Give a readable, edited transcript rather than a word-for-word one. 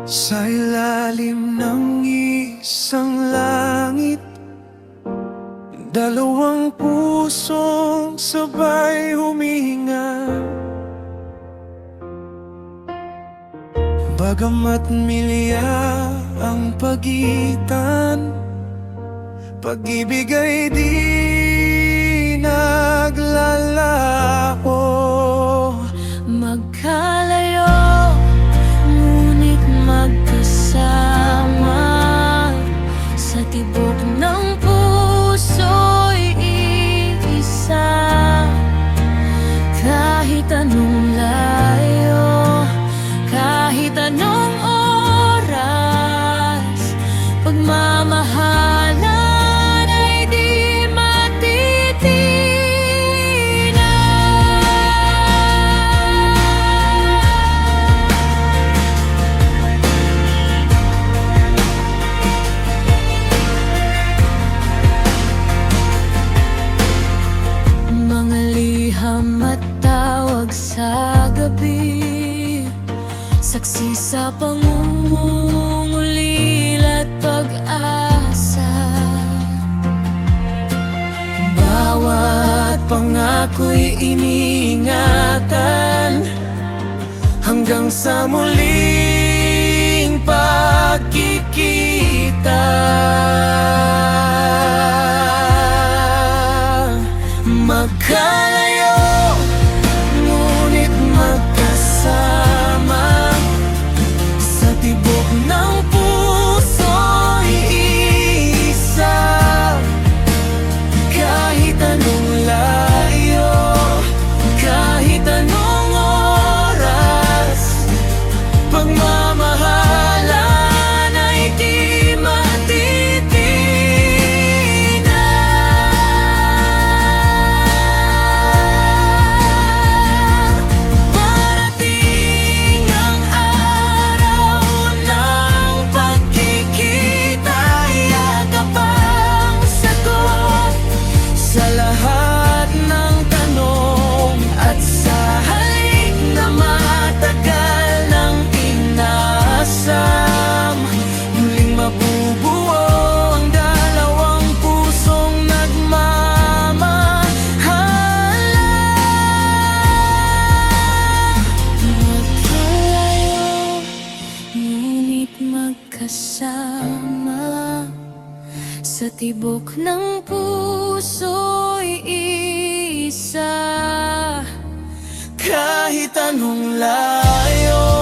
Sa ilalim ng isang langit, dalawang pusong sabay humihinga. Bagamat milya ang pagitan, pag-ibig ay di naglalaho. Magkalayo, ngunit magkasama. Sa tibok ng puso'y iisa. Kahit anong layo, kahit anong oras, pagmamahalan ay di matitinag. Mga liham at tawag sa gabi, saksi sa pangungulil at pag-asa. Bawat pangako'y iniingatan hanggang sa muling pagkikita. Magkalayo, ngunit magkasama. Sa tibok ng puso'y iisa. Kahit anong layo, kahit anong oras, pagmamahalan ay di matitinag. Parating ang araw ng pagkikita, yakap ang sagot sa lahat ng tanong, at sa halik na matagal nang inasam, muling mabubuo ang dalawang pusong nagmamahalan. Magkalayo, ngunit magkasama. Sa tibok ng puso'y isa. Kahit anong layo,